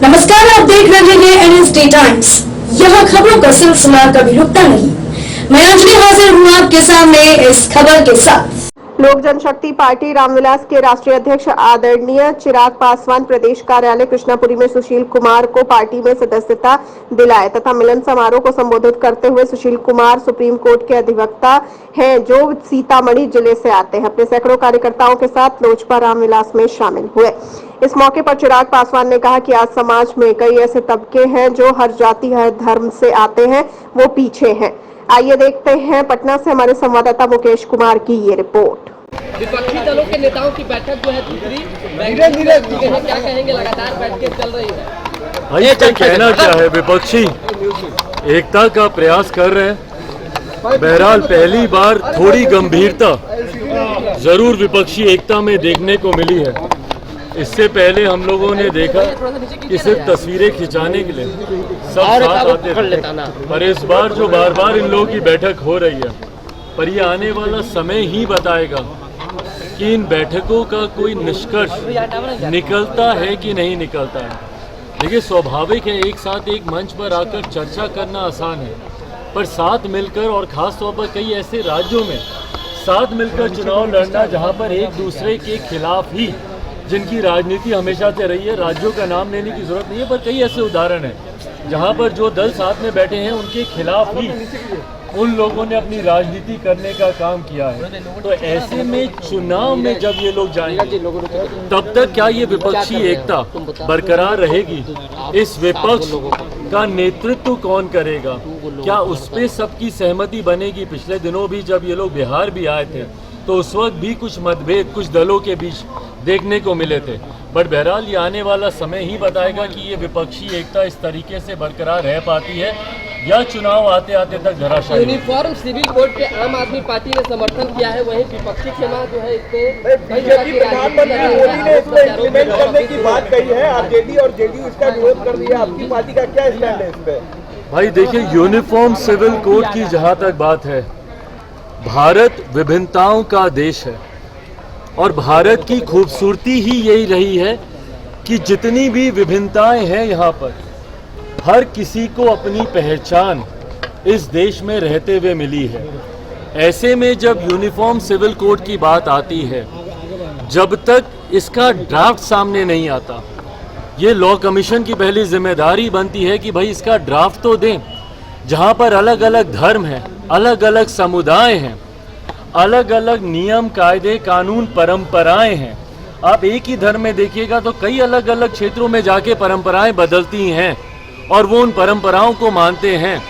नमस्कार, आप देख रहे हैं एनएसडी टाइम्स। यहाँ खबरों का सिलसिला कभी रुकता नहीं। मैं अंजलि हाजिर हूँ आपके सामने इस खबर के साथ। लोक जनशक्ति पार्टी रामविलास के राष्ट्रीय अध्यक्ष आदरणीय चिराग पासवान प्रदेश कार्यालय कृष्णापुरी में सुशील कुमार को पार्टी में सदस्यता दिलाए तथा मिलन समारोह को संबोधित करते हुए सुशील कुमार सुप्रीम कोर्ट के अधिवक्ता हैं जो सीतामढ़ी जिले से आते हैं। अपने सैकड़ों कार्यकर्ताओं के साथ लोजपा रामविलास में शामिल हुए। इस मौके पर चिराग पासवान ने कहा कि आज समाज में कई ऐसे तबके हैं जो हर जाति हर धर्म से आते हैं, वो पीछे हैं। आइए देखते हैं पटना से हमारे संवाददाता मुकेश कुमार की ये रिपोर्ट। विपक्षी दलों के नेताओं की बैठक जो है दूसरी धीरे क्या कहेंगे, लगातार बैठकें चल रही है। ये कहना क्या है, विपक्षी एकता का प्रयास कर रहे हैं। बहरहाल पहली बार थोड़ी गंभीरता जरूर विपक्षी एकता में देखने को मिली है। इससे पहले हम लोगों ने देखा कि सिर्फ तस्वीरें खिंचाने के लिए सब साथ आते थे, पर इस बार जो बार बार इन लोगों की बैठक हो रही है, पर ये आने वाला समय ही बताएगा कि इन बैठकों का कोई निष्कर्ष निकलता है कि नहीं निकलता है। देखिए, स्वाभाविक है एक साथ एक मंच पर आकर चर्चा करना आसान है, पर साथ मिलकर और ख़ास तौर पर कई ऐसे राज्यों में साथ मिलकर चुनाव लड़ना जहां पर एक दूसरे के खिलाफ ही जिनकी राजनीति हमेशा से रही है, राज्यों का नाम लेने की जरूरत नहीं है, पर कई ऐसे उदाहरण हैं जहां पर जो दल साथ में बैठे हैं उनके खिलाफ ही उन लोगों ने अपनी राजनीति करने का काम किया है। तो ऐसे में चुनाव में जब ये लोग जाएंगे तब तक क्या ये विपक्षी एकता बरकरार रहेगी? इस विपक्ष का नेतृत्व कौन करेगा? क्या उस पर सबकी सहमति बनेगी? पिछले दिनों भी जब ये लोग बिहार भी आए थे तो उस वक्त भी कुछ मतभेद कुछ दलों के बीच देखने को मिले थे, बट बहरहाल ये आने वाला समय ही बताएगा कि ये विपक्षी एकता इस तरीके से बरकरार रह पाती है या चुनाव आते आते तक धराशायी। यूनिफॉर्म सिविल कोड के आम आदमी पार्टी ने समर्थन किया है, वहीं विपक्षी सेना जो है इससे प्रधानमंत्री मोदी ने इसको इम्प्लीमेंट करने की बात कही है। आरजेडी और जेडीयू इसका विरोध कर रही है, आपकी पार्टी का क्या स्टैंड है इस पे? भाई देखिए, यूनिफॉर्म सिविल कोड की जहाँ तक बात है, भारत विभिन्नताओं का देश है और भारत की खूबसूरती ही यही रही है कि जितनी भी विभिन्नताएं हैं यहाँ पर, हर किसी को अपनी पहचान इस देश में रहते हुए मिली है। ऐसे में जब यूनिफॉर्म सिविल कोड की बात आती है, जब तक इसका ड्राफ्ट सामने नहीं आता, ये लॉ कमीशन की पहली जिम्मेदारी बनती है कि भाई इसका ड्राफ्ट तो दें, जहाँ पर अलग अलग धर्म हैं, अलग अलग समुदाय हैं, अलग अलग नियम कायदे कानून परंपराएं हैं। आप एक ही धर्म में देखिएगा तो कई अलग अलग क्षेत्रों में जाके परंपराएं बदलती हैं और वो उन परंपराओं को मानते हैं।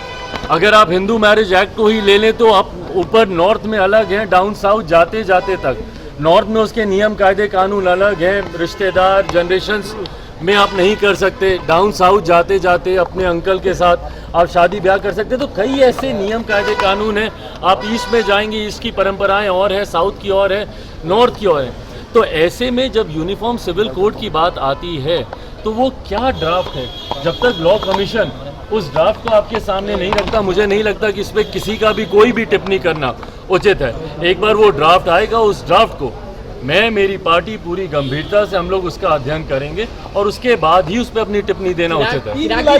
अगर आप हिंदू मैरिज एक्ट को ही ले लें तो आप ऊपर नॉर्थ में अलग हैं, डाउन साउथ जाते जाते तक नॉर्थ में उसके नियम कायदे कानून अलग हैं, रिश्तेदार जनरेशन्स में आप नहीं कर सकते, डाउन साउथ जाते जाते अपने अंकल के साथ आप शादी ब्याह कर सकते। तो कई ऐसे नियम कायदे कानून हैं। आप ईस्ट में जाएंगे, ईस्ट की परंपराएं और है, साउथ की और है, नॉर्थ की और है। तो ऐसे में जब यूनिफॉर्म सिविल कोड की बात आती है तो वो क्या ड्राफ्ट है, जब तक लॉ कमीशन उस ड्राफ्ट को आपके सामने नहीं रखता, मुझे नहीं लगता कि इस पर किसी का भी कोई भी टिप्पणी करना उचित है। एक बार वो ड्राफ्ट आएगा, उस ड्राफ्ट को मैं मेरी पार्टी पूरी गंभीरता से हम लोग उसका अध्ययन करेंगे और उसके बाद ही उस पर अपनी टिप्पणी देना उचित है। जिस तरह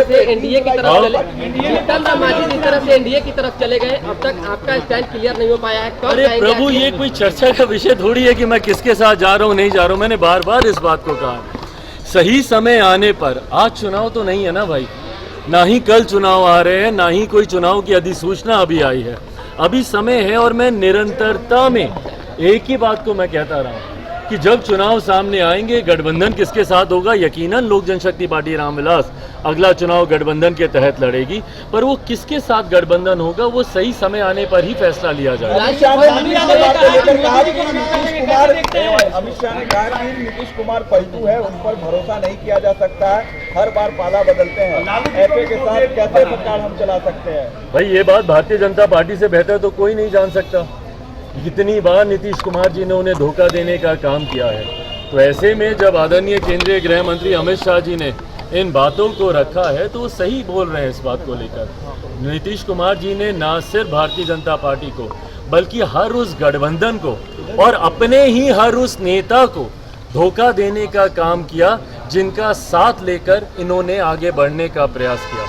से एनडीए की तरफ चले गए, अब तक आपका स्टैंड क्लियर नहीं हो पाया है। अरे प्रभु, ये कोई चर्चा का विषय थोड़ी है कि मैं किसके साथ जा रहा हूँ नहीं जा रहा हूँ। मैंने बार बार इस बात को कहा, सही समय आने पर, आज चुनाव तो नहीं है ना भाई, ना ही कल चुनाव आ रहे हैं, ना ही कोई चुनाव की अधिसूचना अभी आई है। अभी समय है और मैं निरंतरता में एक ही बात को मैं कहता रहा हूँ कि जब चुनाव सामने आएंगे, गठबंधन किसके साथ होगा, यकीनन लोक जनशक्ति पार्टी रामविलास अगला चुनाव गठबंधन के तहत लड़ेगी, पर वो किसके साथ गठबंधन होगा वो सही समय आने पर ही फैसला लिया जाएगा। अमित शाह ने कहा कि नीतीश कुमार पलटू है, उन पर भरोसा नहीं किया जा सकता है, हर बार पाला बदलते हैं, ऐसे के साथ कैसे सरकार हम चला सकते हैं? भाई ये बात भारतीय जनता पार्टी से बेहतर तो कोई नहीं जान सकता। कितनी बार नीतीश कुमार जी ने उन्हें धोखा देने का काम किया है। तो ऐसे में जब आदरणीय केंद्रीय गृह मंत्री अमित शाह जी ने इन बातों को रखा है तो वो सही बोल रहे हैं इस बात को लेकर। नीतीश कुमार जी ने ना सिर्फ भारतीय जनता पार्टी को बल्कि हर उस गठबंधन को और अपने ही हर उस नेता को धोखा देने का काम किया, जिनका साथ लेकर इन्होंने आगे बढ़ने का प्रयास किया।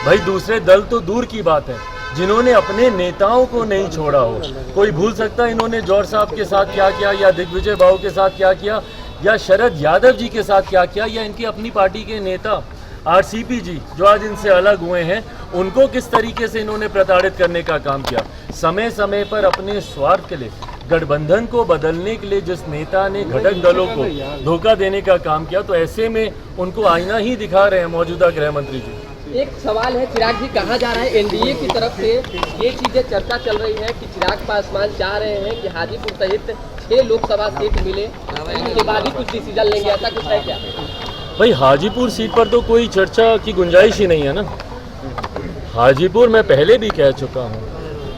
भाई दूसरे दल तो दूर की बात है, जिन्होंने अपने नेताओं को नहीं छोड़ा हो। कोई भूल सकता है इन्होंने जौहर साहब के साथ क्या किया, या दिग्विजय बाबू के साथ क्या किया, या शरद यादव जी के साथ क्या किया, या इनकी अपनी पार्टी के नेता आरसीपी जी जो आज इनसे अलग हुए हैं, उनको किस तरीके से इन्होंने प्रताड़ित करने का काम किया। समय समय पर अपने स्वार्थ के लिए, गठबंधन को बदलने के लिए जिस नेता ने घटक दलों को धोखा देने का काम किया, तो ऐसे में उनको आईना ही दिखा रहे हैं मौजूदा गृह मंत्री जी। एक सवाल है चिराग जी, कहा जा रहा है एनडीए की तरफ से ये चीजें चर्चा चल रही है कि चिराग पासवान चाह रहे हैं कि हाजीपुर सहित 6 लोकसभा सीट मिले, इसके बाद ही कुछ डिसीजन लेंगे, ऐसा कुछ है क्या? भाई हाजीपुर सीट पर तो कोई चर्चा की गुंजाइश ही नहीं है ना। हाजीपुर मैं पहले भी कह चुका हूँ,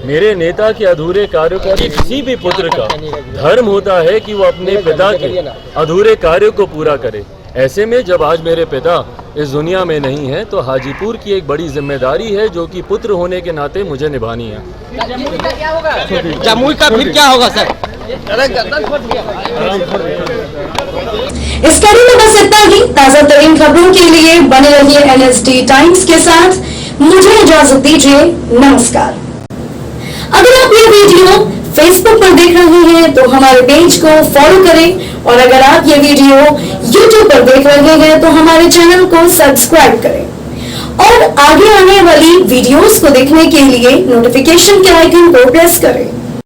मेरे नेता के अधूरे कार्यों का, किसी भी पुत्र का धर्म होता है कि वो अपने पिता के अधूरे कार्यों को पूरा करे। ऐसे में जब आज मेरे पिता इस दुनिया में नहीं है, तो हाजीपुर की एक बड़ी जिम्मेदारी है जो कि पुत्र होने के नाते मुझे निभानी है। जमुई का क्या होगा? जमुई का फिर क्या होगा सर? इस कड़ी में बस इतना ही। ताजा तरीन खबरों के लिए बने रहिए NSD टाइम्स के साथ। मुझे इजाजत दीजिए, नमस्कार। अगर आप ये वीडियो फेसबुक पर देख रहे हैं तो हमारे पेज को फॉलो करें, और अगर आप ये वीडियो यूट्यूब पर देख रहे हैं तो हमारे चैनल को सब्सक्राइब करें, और आगे आने वाली वीडियोस को देखने के लिए नोटिफिकेशन के आइकन को प्रेस करें।